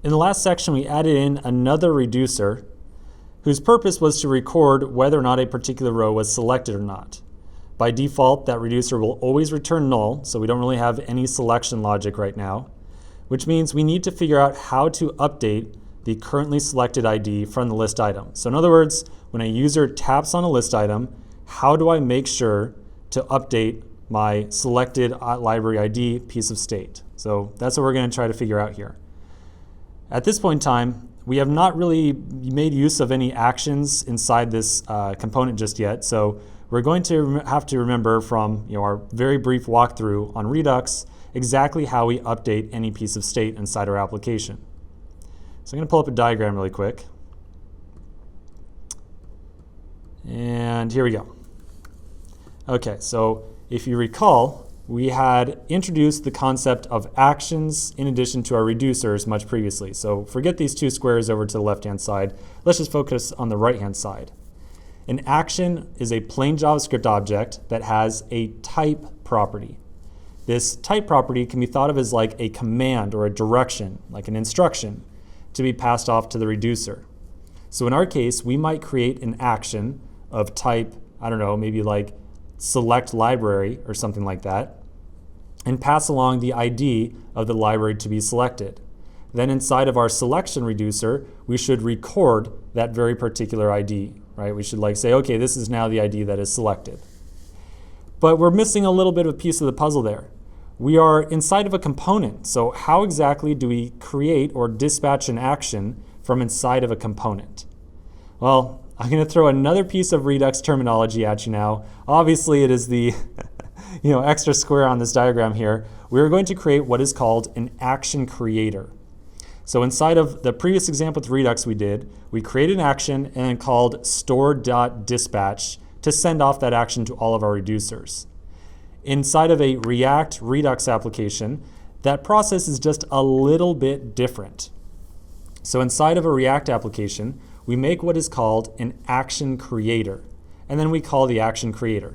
In the last section, we added in another reducer whose purpose was to record whether or not a particular row was selected or not. By default, that reducer will always return null, so we don't really have any selection logic right now, which means we need to figure out how to update the currently selected ID from the list item. So in other words, when a user taps on a list item, how do I make sure to update my selected library ID piece of state? So that's what we're going to try to figure out here. At this point in time, we have not really made use of any actions inside this component just yet. So we're going to have to remember from our very brief walkthrough on Redux exactly how we update any piece of state inside our application. So I'm going to pull up a diagram really quick. And here we go. Okay, so if you recall, we had introduced the concept of actions in addition to our reducers much previously. So forget these two squares over to the left-hand side. Let's just focus on the right-hand side. An action is a plain JavaScript object that has a type property. This type property can be thought of as like a command or a direction, like an instruction, to be passed off to the reducer. So in our case, we might create an action of type, I don't know, maybe like select library or something like that, and pass along the ID of the library to be selected. Then inside of our selection reducer, we should record that very particular ID, right? We should like say, okay, this is now the ID that is selected. But we're missing a little bit of a piece of the puzzle there. We are inside of a component, so how exactly do we create or dispatch an action from inside of a component? Well, I'm going to throw another piece of Redux terminology at you now. Obviously, it is the extra square on this diagram here. We're going to create what is called an action creator. So inside of the previous example with Redux we created an action and then called store.dispatch to send off that action to all of our reducers. Inside of a React Redux application, that process is just a little bit different. So inside of a React application, we make what is called an action creator, and then we call the action creator.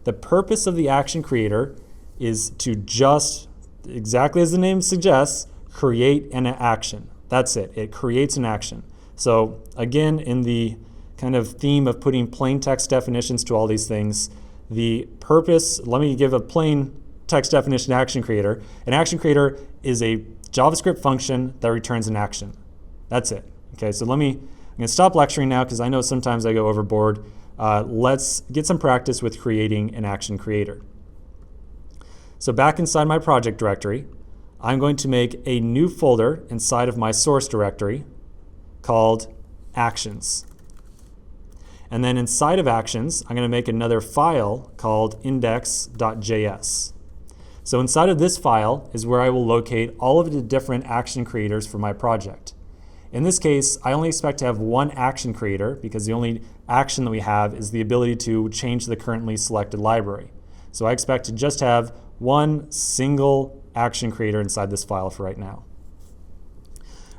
The purpose of the action creator is to just, exactly as the name suggests, create an action. That's it. It creates an action. So again, in the kind of theme of putting plain text definitions to all these things, the purpose, let me give a plain text definition action creator. An action creator is a JavaScript function that returns an action. That's it. Okay, so I'm going to stop lecturing now because I know sometimes I go overboard. Let's get some practice with creating an action creator. So back inside my project directory, I'm going to make a new folder inside of my source directory called actions. And then inside of actions, I'm going to make another file called index.js. So inside of this file is where I will locate all of the different action creators for my project. In this case, I only expect to have one action creator because the only action that we have is the ability to change the currently selected library. So I expect to just have one single action creator inside this file for right now.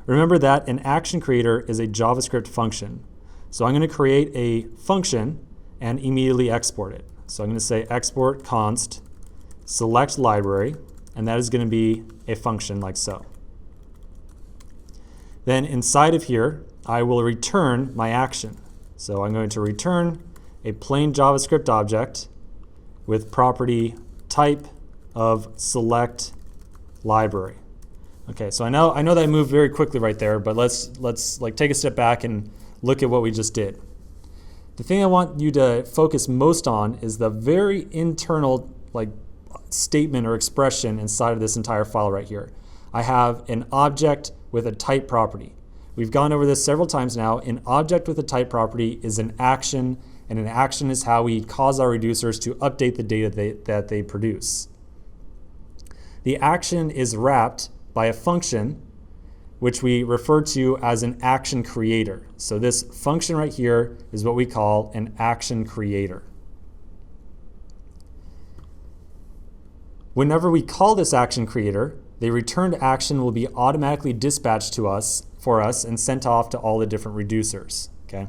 Remember that an action creator is a JavaScript function. So I'm going to create a function and immediately export it. So I'm going to say export const select library, and that is going to be a function like so. Then inside of here, I will return my action. So I'm going to return a plain JavaScript object with property type of select library. Okay, so I know that I moved very quickly right there, but let's like take a step back and look at what we just did. The thing I want you to focus most on is the very internal statement or expression inside of this entire file right here. I have an object with a type property. We've gone over this several times now. An object with a type property is an action, and an action is how we cause our reducers to update the data that they produce. The action is wrapped by a function which we refer to as an action creator. So this function right here is what we call an action creator. Whenever we call this action creator, the returned action will be automatically dispatched to us for us and sent off to all the different reducers. Okay?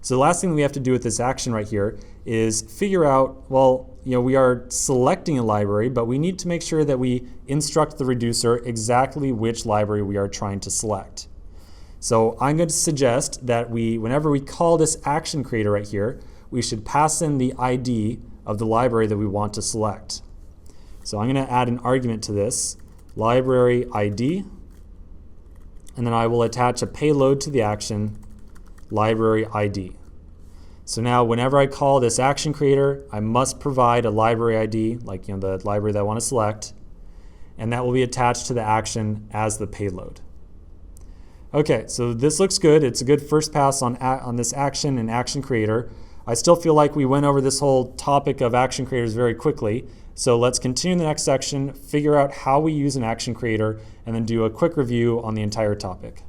So the last thing we have to do with this action right here is figure out, well, we are selecting a library, but we need to make sure that we instruct the reducer exactly which library we are trying to select. So I'm going to suggest that whenever we call this action creator right here, we should pass in the ID of the library that we want to select. So I'm going to add an argument to this, library ID, and then I will attach a payload to the action, library ID. So now whenever I call this action creator, I must provide a library ID, like the library that I want to select, and that will be attached to the action as the payload. Okay, so this looks good. It's a good first pass on this action and action creator. I still feel like we went over this whole topic of action creators very quickly. So let's continue in the next section, figure out how we use an action creator, and then do a quick review on the entire topic.